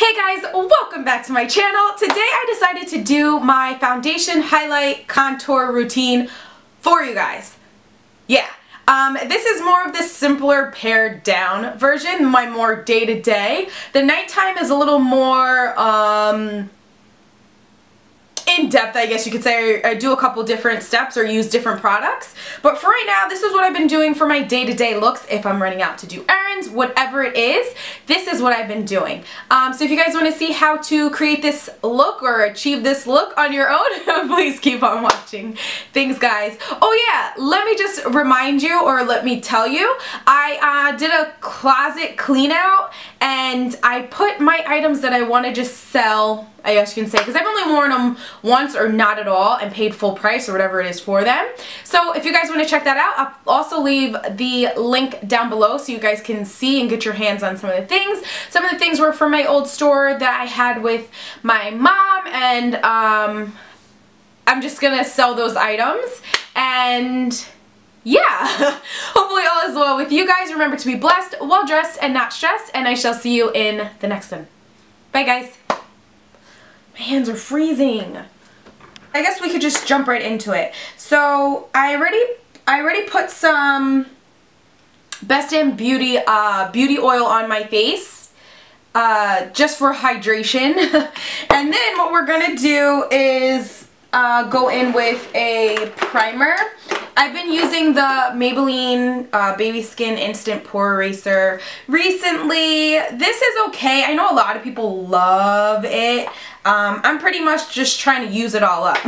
Hey guys, welcome back to my channel. Today I decided to do my foundation highlight contour routine for you guys. Yeah, this is more of the simpler pared down version, my more day-to-day. The nighttime is a little more in-depth, I guess you could say. I do a couple different steps or use different products. But for right now, this is what I've been doing for my day-to-day looks. If I'm running out to do errands, whatever it is, this is what I've been doing. So if you guys want to see how to create this look or achieve this look on your own, please keep on watching. Thanks, guys. Oh yeah, let me just remind you, or let me tell you, I did a closet clean out and I put my items that I want to just sell, I guess you can say, because I've only worn them once or not at all and paid full price or whatever it is for them. So if you guys want to check that out, I'll also leave the link down below so you guys can see and get your hands on some of the things. Some of the things were from my old store that I had with my mom, and I'm just gonna sell those items. And yeah, hopefully all is well with you guys. Remember to be blessed, well dressed, and not stressed, and I shall see you in the next one. Bye guys. My hands are freezing. I guess we could just jump right into it. So I already put some Best Damn Beauty beauty oil on my face, just for hydration. And then what we're gonna do is go in with a primer. I've been using the Maybelline Baby Skin Instant Pore Eraser recently. This is okay. I know a lot of people love it. I'm pretty much just trying to use it all up.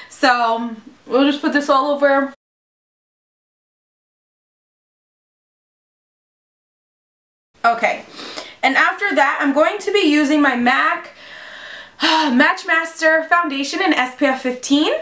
So we'll just put this all over. Okay, and after that I'm going to be using my MAC Match Master Foundation in SPF 15.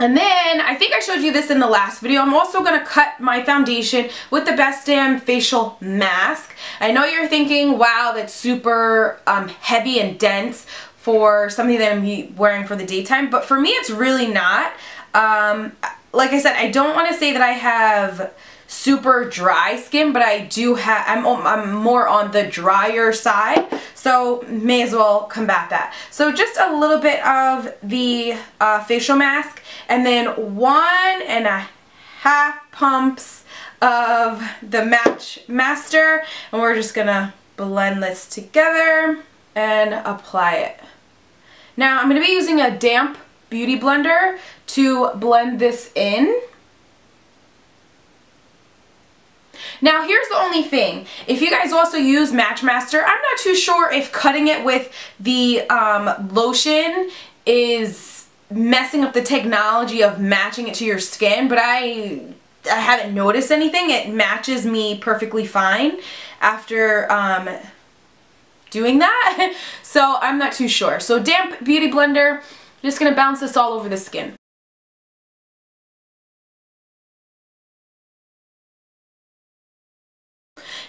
And then, I think I showed you this in the last video, I'm also going to cut my foundation with the Best Damn Facial Mask. I know you're thinking, wow, that's super heavy and dense for something that I'm wearing for the daytime, but for me it's really not. Like I said, I don't want to say that I have super dry skin, but I do have, I'm more on the drier side, so may as well combat that. So just a little bit of the facial mask, and then 1.5 pumps of the Match Master, and we're just gonna blend this together and apply it. Now I'm gonna be using a damp beauty blender to blend this in. Now here's the only thing, if you guys also use Match Master, I'm not too sure if cutting it with the lotion is messing up the technology of matching it to your skin, but I haven't noticed anything. It matches me perfectly fine after doing that, so I'm not too sure. So damp beauty blender, just gonna bounce this all over the skin.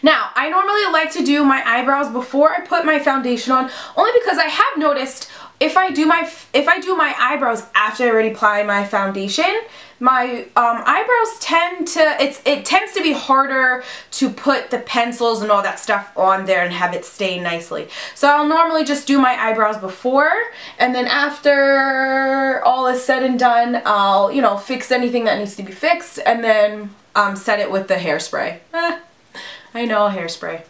Now, I normally like to do my eyebrows before I put my foundation on, only because I have noticed if I do my eyebrows after I already apply my foundation, my eyebrows tend to, it tends to be harder to put the pencils and all that stuff on there and have it stay nicely. So I'll normally just do my eyebrows before, and then after all is said and done, I'll, you know, fix anything that needs to be fixed, and then set it with the hairspray. I know, hairspray.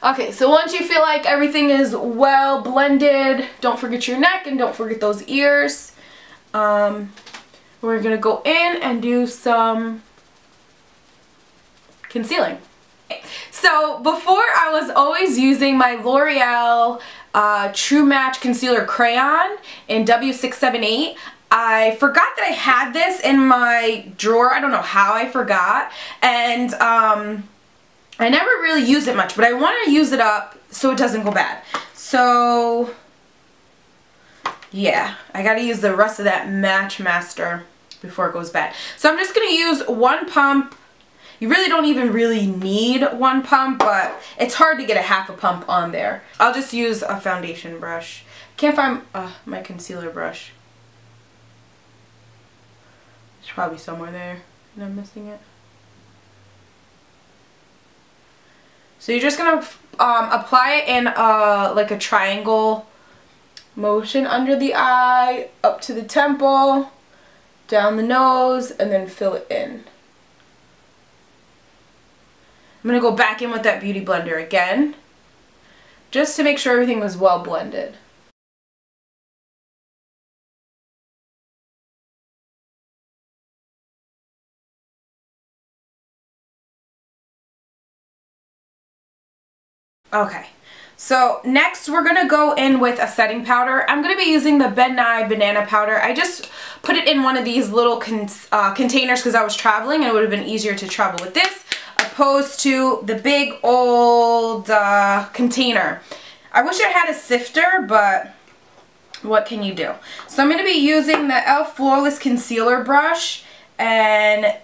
Okay, so once you feel like everything is well blended, don't forget your neck and don't forget those ears. We're gonna go in and do some concealing. So before I was always using my L'Oreal True Match Concealer Crayon in W678. I forgot that I had this in my drawer. I don't know how I forgot, and I never really use it much, but I want to use it up so it doesn't go bad. So yeah, I gotta use the rest of that Match Master before it goes bad. So I'm just gonna use 1 pump. You really don't even really need 1 pump, but it's hard to get a 1/2 pump on there. I'll just use a foundation brush. Can't find my concealer brush. It's probably somewhere there and I'm missing it. So you're just going to apply it in like a triangle motion under the eye, up to the temple, down the nose, and then fill it in. I'm going to go back in with that Beauty Blender again, just to make sure everything was well blended. Okay, so next we're going to go in with a setting powder. I'm going to be using the Nye Banana Powder. I just put it in one of these little containers because I was traveling and it would have been easier to travel with this opposed to the big old container. I wish I had a sifter, but what can you do? So I'm going to be using the e.l.f. Flawless Concealer brush and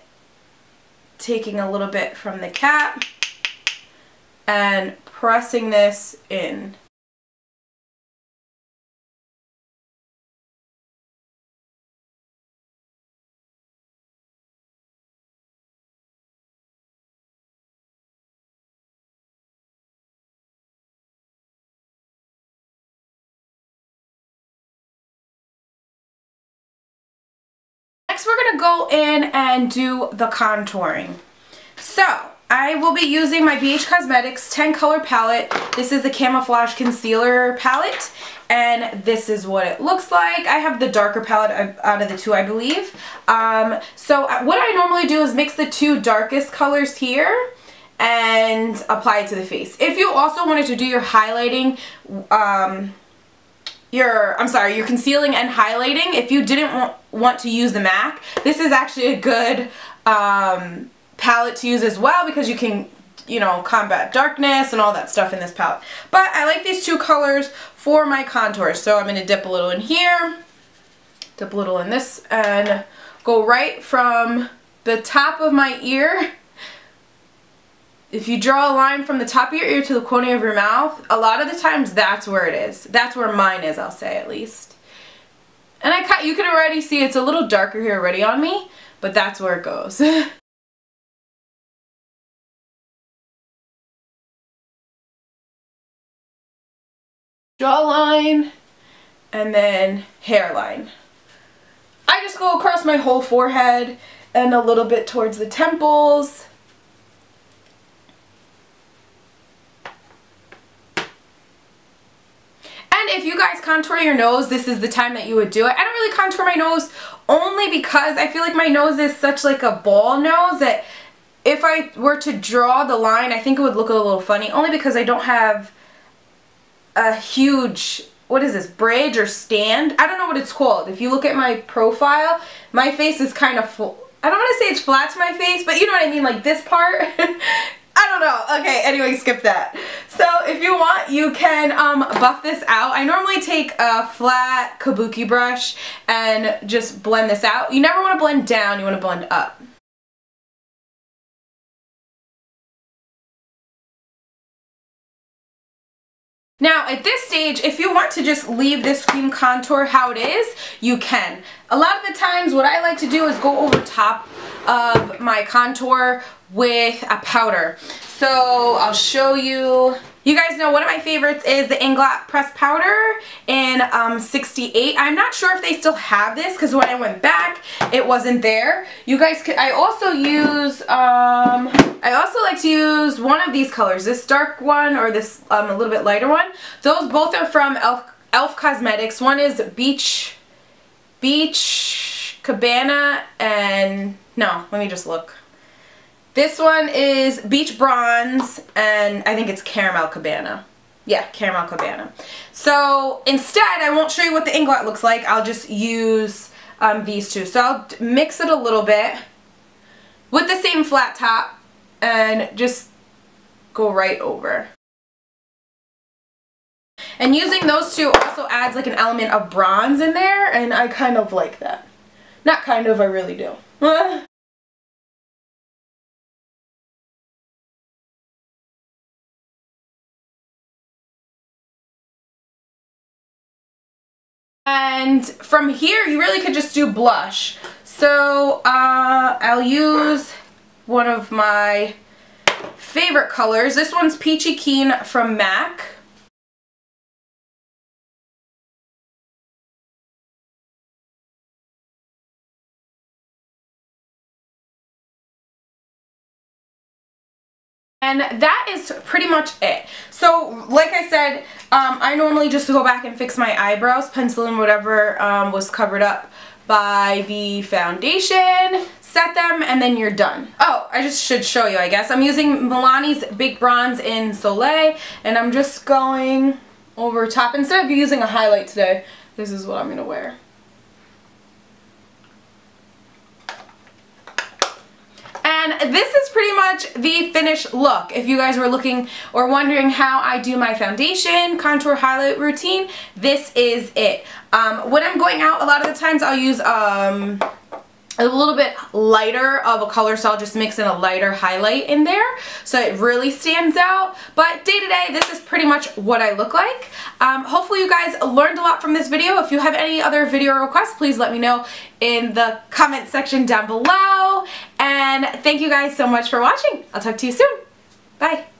taking a little bit from the cap and pressing this in. Next we're going to go in and do the contouring. So I will be using my BH Cosmetics 10 color palette. This is the Camouflage Concealer palette, and this is what it looks like. I have the darker palette out of the two, I believe. So what I normally do is mix the two darkest colors here and apply it to the face. If you also wanted to do your highlighting, your concealing and highlighting, if you didn't want to use the MAC, this is actually a good palette to use as well, because you can, you know, combat darkness and all that stuff in this palette. But I like these two colors for my contours, so I'm going to dip a little in here, dip a little in this, and go right from the top of my ear. If you draw a line from the top of your ear to the corner of your mouth, a lot of the times that's where it is. That's where mine is, I'll say, at least. And you can already see it's a little darker here already on me, but that's where it goes. Jawline, and then hairline. I just go across my whole forehead and a little bit towards the temples. And if you guys contour your nose, this is the time that you would do it. I don't really contour my nose only because I feel like my nose is such like a ball nose that if I were to draw the line, I think it would look a little funny, only because I don't have a huge, what is this, bridge or stand? I don't know what it's called. If you look at my profile, my face is kind of full. I don't want to say it's flat to my face, but you know what I mean, like this part. I don't know. Okay, anyway, skip that. So if you want, you can buff this out. I normally take a flat kabuki brush and just blend this out. You never want to blend down, you want to blend up. Now at this stage, if you want to just leave this cream contour how it is, you can. A lot of the times what I like to do is go over top of my contour with a powder. So I'll show you. You guys know one of my favorites is the Inglot Pressed Powder in 68. I'm not sure if they still have this because when I went back, it wasn't there. You guys could, I also like to use one of these colors, this dark one or this a little bit lighter one. Those both are from e.l.f. Cosmetics. One is Beach Cabana, and no, let me just look. This one is Beach Bronze, and I think it's Caramel Cabana. Yeah, Caramel Cabana. So instead, I won't show you what the Inglot looks like. I'll just use these two. So I'll mix it a little bit with the same flat top and just go right over. And using those two also adds like an element of bronze in there, and I kind of like that. Not kind of, I really do. And from here, you really could just do blush. So I'll use one of my favorite colors. This one's Peachy Keen from MAC. And that is pretty much it. So, like I said, I normally just go back and fix my eyebrows, pencil in whatever was covered up by the foundation, set them, and then you're done. Oh, I just should show you, I guess. I'm using Milani's Big Bronze in Soleil, and I'm just going over top. Instead of using a highlight today, this is what I'm going to wear. And this is pretty much the finished look. If you guys were looking or wondering how I do my foundation, contour, highlight routine, this is it. When I'm going out, a lot of the times I'll use a little bit lighter of a color, so I'll just mix in a lighter highlight in there so it really stands out. But day to day, this is pretty much what I look like. Hopefully you guys learned a lot from this video. If you have any other video requests, please let me know in the comment section down below. And thank you guys so much for watching. I'll talk to you soon. Bye.